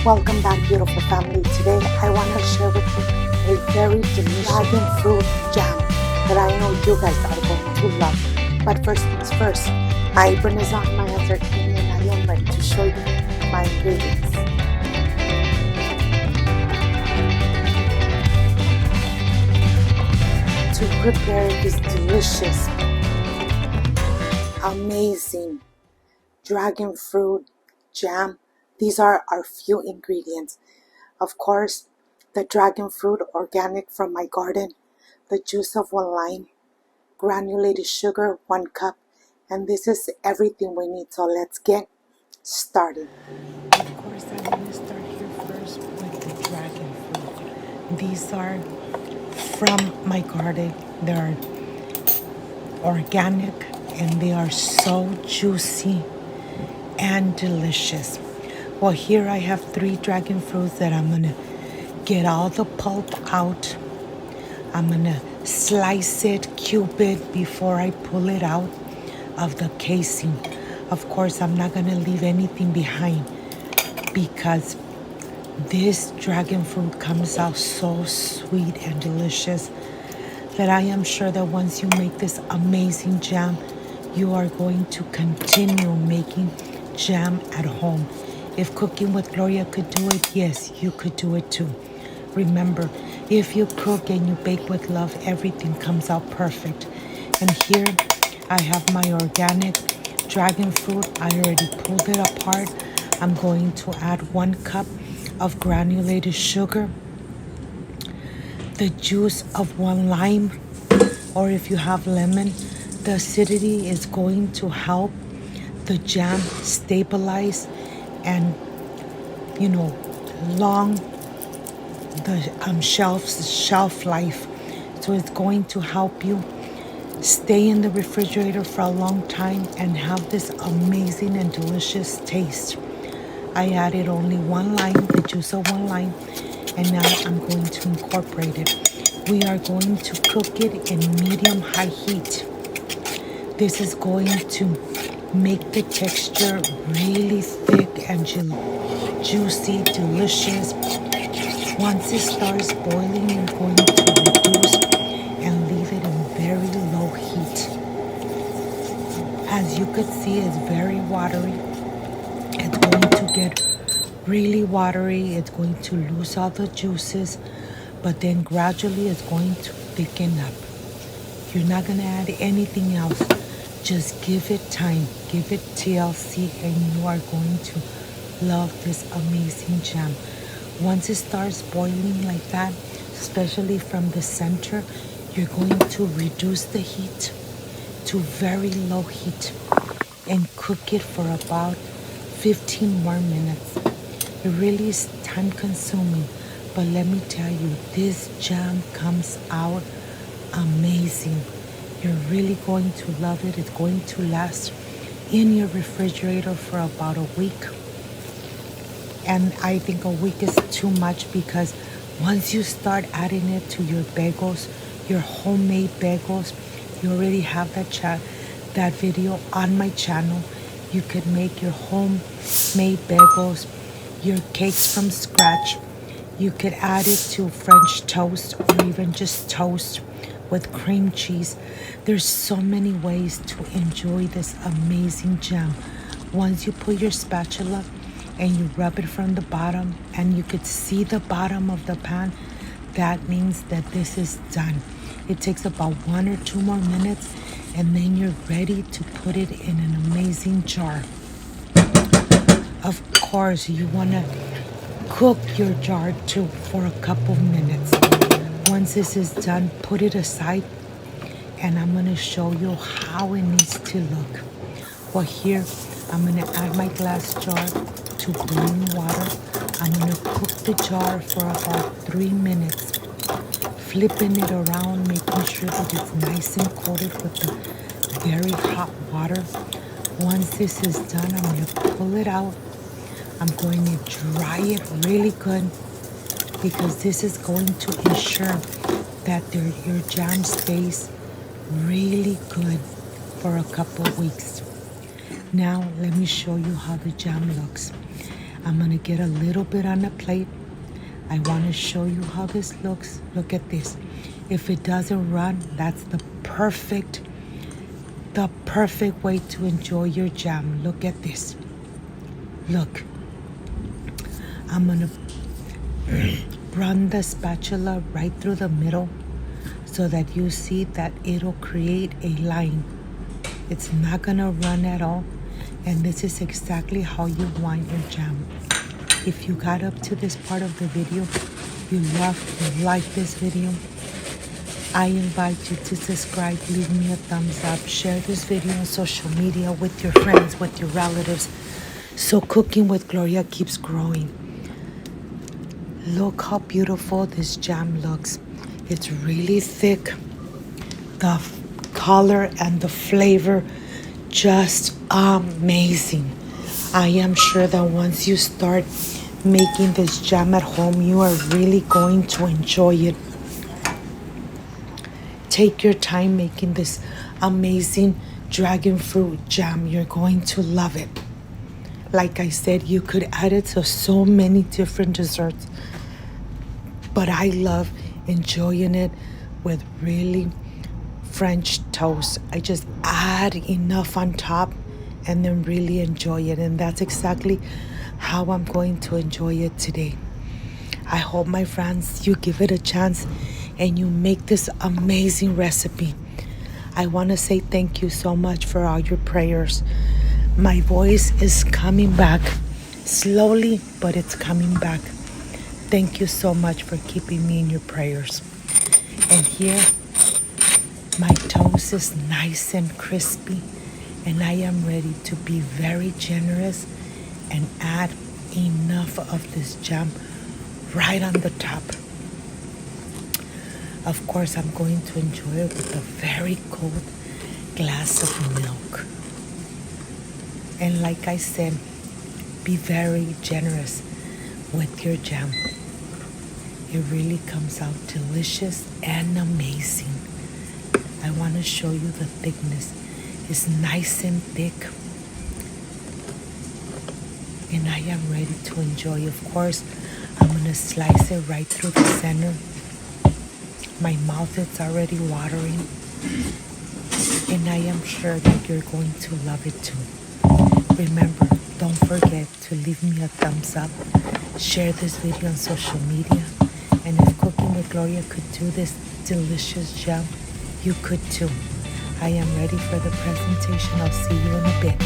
Welcome back, beautiful family. Today I want to share with you a very delicious dragon fruit jam that I know you guys are going to love. But first things first, my apron is on, my hands are clean, and I am ready to show you my ingredients. To prepare this delicious, amazing dragon fruit jam, these are our few ingredients. Of course, the dragon fruit organic from my garden, the juice of 1 lime, granulated sugar 1 cup, and this is everything we need. So let's get started. Of course, I'm going to start here first with the dragon fruit. These are from my garden. They're organic and they are so juicy and delicious. Well, here I have 3 dragon fruits that I'm gonna get all the pulp out. I'm gonna slice it, cube it before I pull it out of the casing. Of course, I'm not gonna leave anything behind because this dragon fruit comes out so sweet and delicious that I am sure that once you make this amazing jam, you are going to continue making jam at home. If Cooking with Gloria could do it, yes, you could do it too. Remember, if you cook and you bake with love, everything comes out perfect. And here I have my organic dragon fruit. I already pulled it apart. I'm going to add 1 cup of granulated sugar, the juice of 1 lime, or if you have lemon, the acidity is going to help the jam stabilize and long the shelf life. So it's going to help you stay in the refrigerator for a long time and have this amazing and delicious taste. I added only 1 lime, the juice of 1 lime, and now I'm going to incorporate it. We are going to cook it in medium-high heat. This is going to make the texture really thick and juicy, delicious. Once it starts boiling, you're going to reduce and leave it in very low heat. As you could see, it's very watery. It's going to get really watery. It's going to lose all the juices, but then gradually it's going to thicken up. You're not going to add anything else. Just give it time. Give it TLC and you are going to love this amazing jam. Once it starts boiling like that, especially from the center, you're going to reduce the heat to very low heat and cook it for about 15 more minutes. It really is time consuming, but let me tell you, this jam comes out amazing. You're really going to love it. It's going to last in your refrigerator for about a week. And I think a week is too much because once you start adding it to your bagels, your homemade bagels, you already have that video on my channel. You could make your homemade bagels, your cakes from scratch. You could add it to French toast or even just toast with cream cheese. There's so many ways to enjoy this amazing jam. Once you put your spatula and you rub it from the bottom and you could see the bottom of the pan, that means that this is done. It takes about 1 or 2 more minutes and then you're ready to put it in an amazing jar. Of course, you want to cook your jar too for a couple minutes. Once this is done, put it aside and I'm going to show you how it needs to look. Well, here I'm going to add my glass jar to boiling water. I'm going to cook the jar for about 3 minutes, flipping it around, making sure that it's nice and coated with the very hot water. Once this is done, I'm going to pull it out. I'm going to dry it really good because this is going to ensure that your jam stays really good for a couple weeks. Now let me show you how the jam looks. I'm gonna get a little bit on the plate. I want to show you how this looks. Look at this. If it doesn't run, that's the perfect way to enjoy your jam. Look at this. Look, I'm gonna run the spatula right through the middle so that you see that it'll create a line. It's not gonna run at all, and this is exactly how you want your jam. If you got up to this part of the video, you like this video, I invite you to subscribe, leave me a thumbs up, share this video on social media with your friends, with your relatives, so Cooking with Gloria keeps growing. Look how beautiful this jam looks. It's really thick. The color and the flavor, just amazing. I am sure that once you start making this jam at home, you are really going to enjoy it. Take your time making this amazing dragon fruit jam. You're going to love it. Like I said, you could add it to so many different desserts, but I love enjoying it with really French toast. I just add enough on top and then really enjoy it, and that's exactly how I'm going to enjoy it today. I hope, my friends, you give it a chance and you make this amazing recipe. I want to say thank you so much for all your prayers. My voice is coming back slowly, but it's coming back. Thank you so much for keeping me in your prayers. And here, my toast is nice and crispy, and I am ready to be very generous and add enough of this jam right on the top. Of course, I'm going to enjoy it with a very cold glass of milk. And like I said, be very generous with your jam. It really comes out delicious and amazing. I want to show you the thickness. It's nice and thick. And I am ready to enjoy. Of course, I'm going to slice it right through the center. My mouth is already watering. And I am sure that you're going to love it too. Remember, don't forget to leave me a thumbs up. Share this video on social media. And if Cooking with Gloria could do this delicious jam, you could too. I am ready for the presentation. I'll see you in a bit.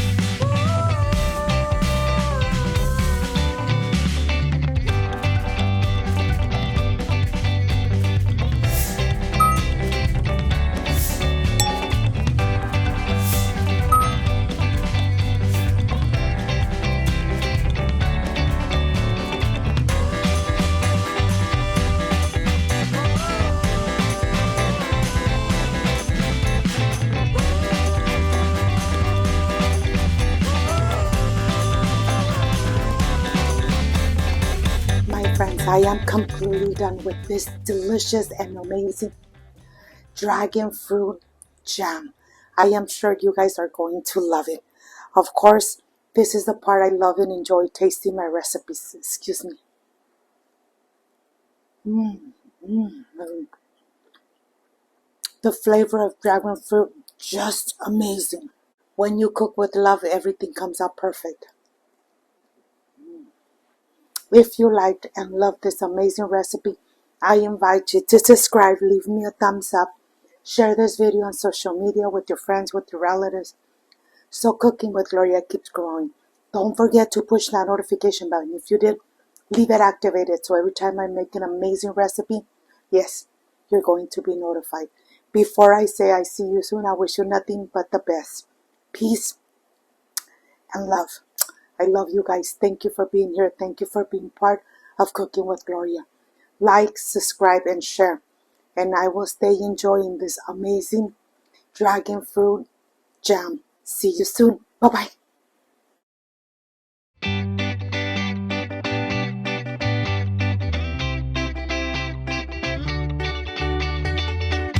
My friends, I am completely done with this delicious and amazing dragon fruit jam. I am sure you guys are going to love it. Of course, this is the part I love and enjoy tasting my recipes. Excuse me. The flavor of dragon fruit, just amazing. When you cook with love, everything comes out perfect. If you liked and loved this amazing recipe, I invite you to subscribe, leave me a thumbs up, share this video on social media with your friends, with your relatives, so Cooking with Gloria keeps growing. Don't forget to push that notification button. If you did, leave it activated so every time I make an amazing recipe, yes, you're going to be notified. Before I say I see you soon, I wish you nothing but the best. Peace and love. I love you guys. Thank you for being here. Thank you for being part of Cooking with Gloria. Like, subscribe, and share. And I will stay enjoying this amazing dragon fruit jam. See you soon. Bye-bye.